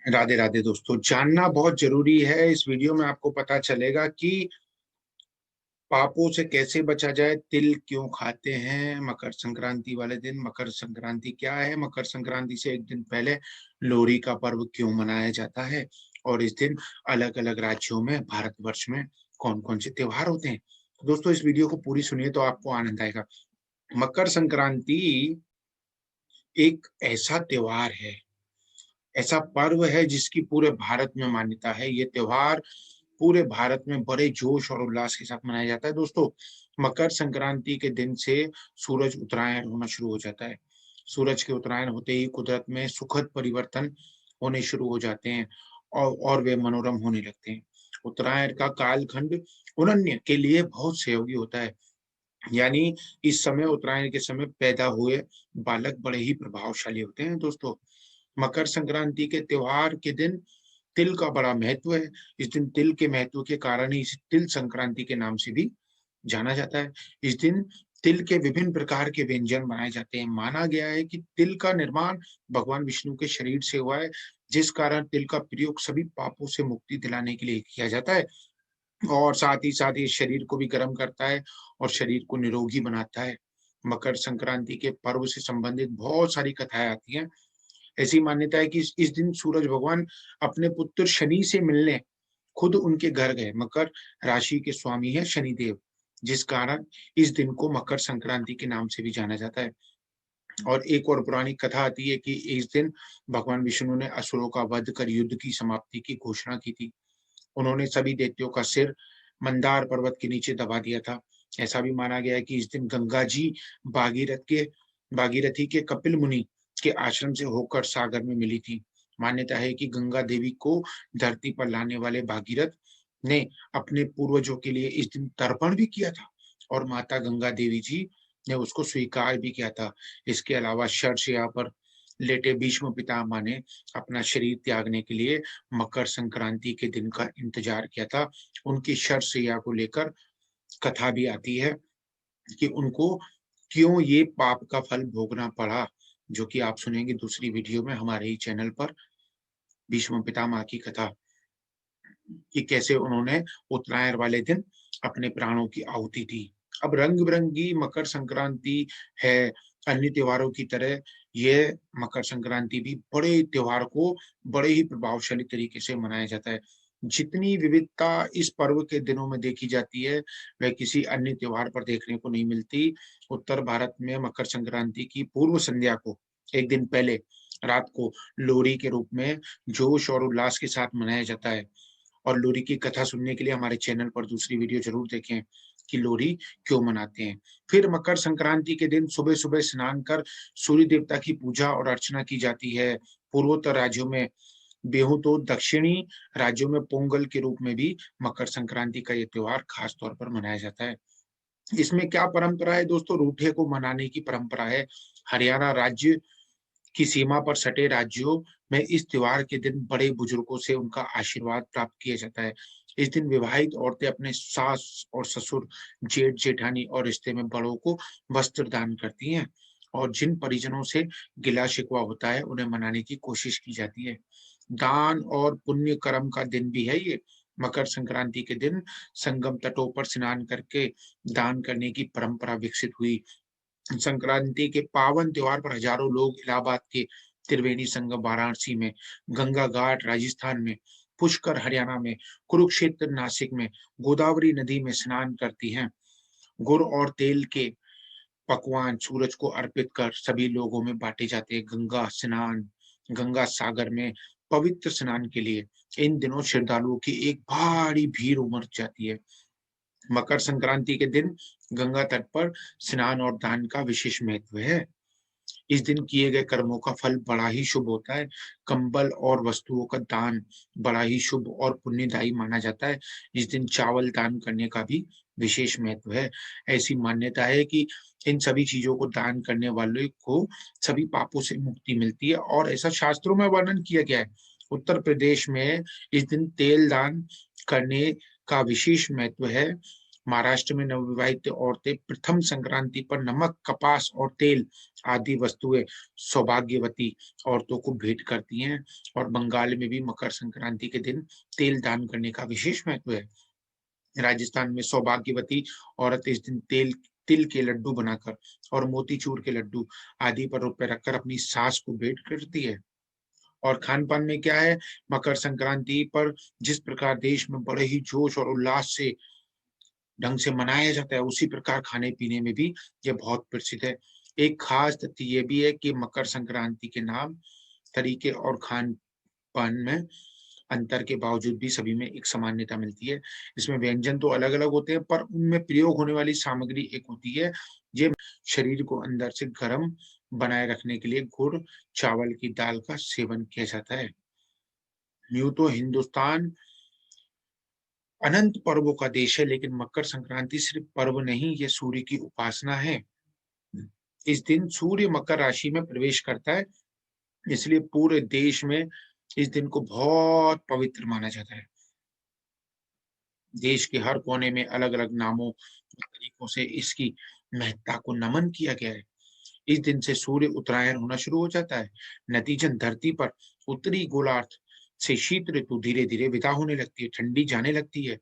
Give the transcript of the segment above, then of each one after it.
राधे राधे दोस्तों, जानना बहुत जरूरी है। इस वीडियो में आपको पता चलेगा कि पापों से कैसे बचा जाए। तिल क्यों खाते हैं मकर संक्रांति वाले दिन? मकर संक्रांति क्या है? मकर संक्रांति से एक दिन पहले लोहड़ी का पर्व क्यों मनाया जाता है? और इस दिन अलग अलग राज्यों में, भारतवर्ष में कौन कौन से त्योहार होते हैं? तो दोस्तों, इस वीडियो को पूरी सुनिए तो आपको आनंद आएगा। मकर संक्रांति एक ऐसा त्योहार है, ऐसा पर्व है जिसकी पूरे भारत में मान्यता है। ये त्योहार पूरे भारत में बड़े जोश और उल्लास के साथ मनाया जाता है। दोस्तों, मकर संक्रांति के दिन से सूरज उत्तरायण होना शुरू हो जाता है। सूरज के उत्तरायण होते ही कुदरत में सुखद परिवर्तन होने शुरू हो जाते हैं और वे मनोरम होने लगते हैं। उत्तरायण का कालखंड उनन्य के लिए बहुत सहयोगी होता है। यानी इस समय, उत्तरायण के समय पैदा हुए बालक बड़े ही प्रभावशाली होते हैं। दोस्तों, मकर संक्रांति के त्योहार के दिन तिल का बड़ा महत्व है। इस दिन तिल के महत्व के कारण ही इसे तिल संक्रांति के नाम से भी जाना जाता है। इस दिन तिल के विभिन्न प्रकार के व्यंजन बनाए जाते हैं। माना गया है कि तिल का निर्माण भगवान विष्णु के शरीर से हुआ है, जिस कारण तिल का प्रयोग सभी पापों से मुक्ति दिलाने के लिए किया जाता है। और साथ ही साथ ये शरीर को भी गर्म करता है और शरीर को निरोगी बनाता है। मकर संक्रांति के पर्व से संबंधित बहुत सारी कथाएं आती हैं। ऐसी मान्यता है कि इस दिन सूरज भगवान अपने पुत्र शनि से मिलने खुद उनके घर गए। मकर राशि के स्वामी है शनिदेव, जिस कारण इस दिन को मकर संक्रांति के नाम से भी जाना जाता है। और एक और पुरानी कथा आती है कि इस दिन भगवान विष्णु ने असुरों का वध कर युद्ध की समाप्ति की घोषणा की थी। उन्होंने सभी दैत्यों का सिर मंदार पर्वत के नीचे दबा दिया था। ऐसा भी माना गया है कि इस दिन गंगा जी भागीरथी के कपिल मुनि के आश्रम से होकर सागर में मिली थी। मान्यता है कि गंगा देवी को धरती पर लाने वाले भागीरथ ने अपने पूर्वजों के लिए इस दिन तर्पण भी किया था और माता गंगा देवी जी ने उसको स्वीकार भी किया था। इसके अलावा शरशैया पर लेटे भीष्म पितामह ने अपना शरीर त्यागने के लिए मकर संक्रांति के दिन का इंतजार किया था। उनकी शरशैया को लेकर कथा भी आती है कि उनको क्यों ये पाप का फल भोगना पड़ा, जो कि आप सुनेंगे दूसरी वीडियो में हमारे ही चैनल पर, भीष्म पितामह की कथा, कि कैसे उन्होंने उत्तरायण वाले दिन अपने प्राणों की आहुति दी। अब रंग-बिरंगी मकर संक्रांति है। अन्य त्योहारों की तरह ये मकर संक्रांति भी बड़े त्योहार को बड़े ही प्रभावशाली तरीके से मनाया जाता है। जितनी विविधता इस पर्व के दिनों में देखी जाती है, वह किसी अन्य त्योहार पर देखने को नहीं मिलती। उत्तर भारत में मकर संक्रांति की पूर्व संध्या को, एक दिन पहले रात को, लोहड़ी के रूप में जोश और उल्लास के साथ मनाया जाता है। और लोहड़ी की कथा सुनने के लिए हमारे चैनल पर दूसरी वीडियो जरूर देखें कि लोहड़ी क्यों मनाते हैं। फिर मकर संक्रांति के दिन सुबह-सुबह स्नान कर सूर्य देवता की पूजा और अर्चना की जाती है। पूर्वोत्तर राज्यों में बिहू, तो दक्षिणी राज्यों में पोंगल के रूप में भी मकर संक्रांति का ये त्योहार खास तौर पर मनाया जाता है। इसमें क्या परंपरा है दोस्तों? रूठे को मनाने की परंपरा है। हरियाणा राज्य की सीमा पर सटे राज्यों में इस त्योहार के दिन बड़े बुजुर्गों से उनका आशीर्वाद प्राप्त किया जाता है। इस दिन विवाहित औरतें अपने सास और ससुर, जेठ जेठानी और रिश्ते में बड़ों को वस्त्र दान करती हैं और जिन परिजनों से गिला शिकवा होता है उन्हें मनाने की कोशिश की जाती है। दान और पुण्य कर्म का दिन भी है ये। मकर संक्रांति के दिन संगम तटों पर स्नान करके दान करने की परंपरा विकसित हुई। संक्रांति के पावन त्योहार पर हजारों लोग इलाहाबाद के त्रिवेणी संगम वाराणसी में, गंगा घाट राजस्थान में, पुष्कर हरियाणा में, कुरुक्षेत्र नासिक में, गोदावरी नदी में स्नान करती हैं। गुड़ और तेल के पकवान सूरज को अर्पित कर सभी लोगों में बांटे जाते हैं। गंगा सागर में पवित्र स्नान के लिए इन दिनों श्रद्धालुओं की एक भारी भीड़ उमड़ जाती है। मकर संक्रांति के दिन गंगा तट पर स्नान और दान का विशेष महत्व है। इस दिन किए गए कर्मों का फल बड़ा ही शुभ होता है। कंबल और वस्तुओं का दान बड़ा ही शुभ और पुण्यदायी माना जाता है। इस दिन चावल दान करने का भी विशेष महत्व है। ऐसी मान्यता है कि इन सभी चीजों को दान करने वाले को सभी पापों से मुक्ति मिलती है और ऐसा शास्त्रों में वर्णन किया गया है। उत्तर प्रदेश में इस दिन तेल दान करने का विशेष महत्व है। महाराष्ट्र में नवविवाहित औरतें प्रथम संक्रांति पर नमक, कपास और तेल आदि वस्तुएं सौभाग्यवती औरतों को भेंट करती हैं। और बंगाल में भी मकर संक्रांति के दिन तेल दान करने का विशेष महत्व है। राजस्थान में सौभाग्यवती औरत इस दिन तिल के लड्डू बनाकर और मोतीचूर के लड्डू आदि पर रुपए रखकर अपनी सास को भेंट करती है। और खान पान में क्या है, मकर संक्रांति पर जिस प्रकार देश में बड़े ही जोश और उल्लास से ढंग से मनाया जाता है, उसी प्रकार खाने पीने में भी ये बहुत प्रसिद्ध है। एक खास तथ्य ये भी है कि मकर संक्रांति के नाम, तरीके और खान पान में अंतर के बावजूद भी सभी में एक समानता मिलती है। इसमें व्यंजन तो अलग-अलग होते हैं, पर उनमें प्रयोग होने वाली सामग्री एक होती है। ये शरीर को अंदर से गर्म बनाए रखने के लिए गुड़, चावल की दाल का सेवन किया जाता है। यूँ तो हिंदुस्तान अनंत पर्वों का देश है, लेकिन मकर संक्रांति सिर्फ पर्व नहीं, ये सूर्य की उपासना है। इस दिन सूर्य मकर राशि में प्रवेश करता है, इसलिए पूरे देश में इस दिन को बहुत पवित्र माना जाता है। देश के हर कोने में अलग-अलग नामों और तरीकों से इसकी महत्ता को नमन किया गया है। इस दिन से सूर्य उत्तरायण होना शुरू हो जाता है। नतीजतन धरती पर उत्तरी गोलार्ध से शीत ऋतु धीरे-धीरे विदा होने लगती है, ठंडी जाने लगती है।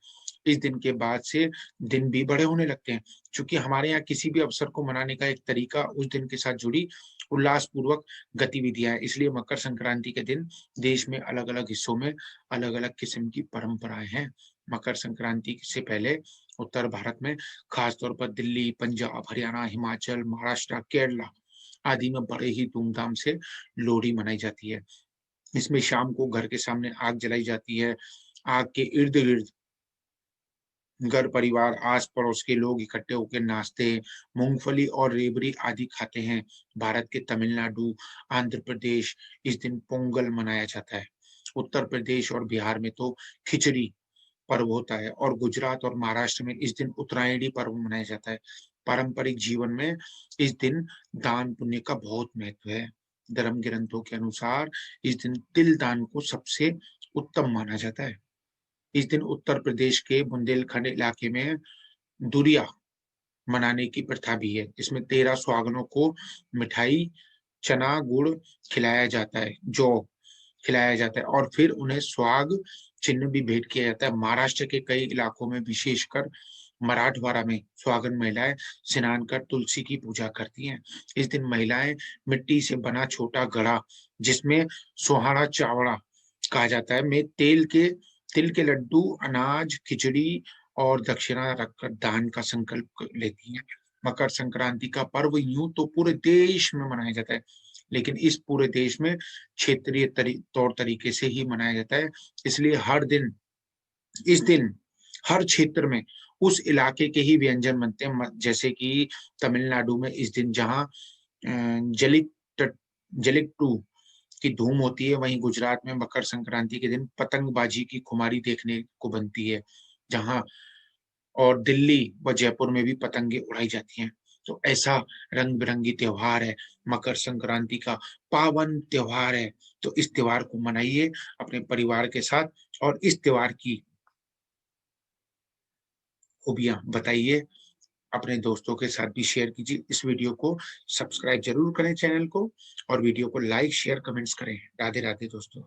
इस दिन के बाद से दिन भी बड़े होने लगते हैं। चूँकि हमारे यहाँ किसी भी अवसर को मनाने का एक तरीका उस दिन के साथ जुड़ी उल्लासपूर्वक गतिविधियाँ हैं, इसलिए मकर संक्रांति के दिन देश में अलग-अलग हिस्सों में अलग-अलग किस्म की परंपराएँ हैं। मकर संक्रांति से पहले उत्तर भारत में खास तौर पर दिल्ली, पंजाब, हरियाणा, हिमाचल, महाराष्ट्र, केरला आदि में बड़े ही धूमधाम से लोहड़ी मनाई जाती है। इसमें शाम को घर के सामने आग जलाई जाती है। आग के इर्द-गिर्द घर परिवार, आस-पड़ोस के लोग इकट्ठे होके नाचते, मूँगफली और रेवड़ी आदि खाते हैं। भारत के तमिलनाडु, आंध्र प्रदेश इस दिन पोंगल मनाया जाता है। उत्तर प्रदेश और बिहार में तो खिचड़ी पर्व होता है और गुजरात और महाराष्ट्र में इस दिन उत्तरायणी पर्व मनाया जाता है। पारंपरिक जीवन में इस दिन दान पुण्य का बहुत महत्व है। धर्म ग्रंथों के अनुसार इस दिन तिल दान को सबसे उत्तम माना जाता है। इस दिन उत्तर प्रदेश के बुंदेलखंड इलाके में दुरिया मनाने की प्रथा भी है, जिसमें 13 सुहागनों को मिठाई, चना, गुड़ खिलाया जाता है, जौ खिलाया जाता है और फिर उन्हें सुहाग चिन्ह भी भेंट किया जाता है। महाराष्ट्र के कई इलाकों में विशेषकर मराठवाड़ा में सुहागन महिलाएँ स्नान कर तुलसी की पूजा करती हैं। इस दिन महिलाएँ मिट्टी से बना छोटा घड़ा, जिसमें सोहाना चावड़ा कहा जाता है, में तिल के लड्डू, अनाज, खिचड़ी और दक्षिणा रखकर दान का संकल्प लेती हैं। मकर संक्रांति का पर्व यूँ तो पूरे देश में मनाया जाता है, लेकिन इस पूरे देश में क्षेत्रीय तौर तरीके से ही मनाया जाता है। इसलिए इस दिन हर क्षेत्र में उस इलाके के ही व्यंजन बनते हैं। जैसे कि तमिलनाडु में इस दिन जहाँ जलिक जलिकट्टू की धूम होती है, वहीं गुजरात में मकर संक्रांति के दिन पतंगबाजी की खुमारी देखने को बनती है, जहाँ और दिल्ली व जयपुर में भी पतंगे उड़ाई जाती हैं। तो ऐसा रंग-बिरंगी त्योहार है, मकर संक्रांति का पावन त्योहार है। तो इस त्योहार को मनाइए अपने परिवार के साथ और इस त्योहार की खूबियाँ बताइए, अपने दोस्तों के साथ भी शेयर कीजिए। इस वीडियो को सब्सक्राइब ज़रूर करें चैनल को और वीडियो को लाइक, शेयर, कमेंट्स करें। राधे-राधे दोस्तों।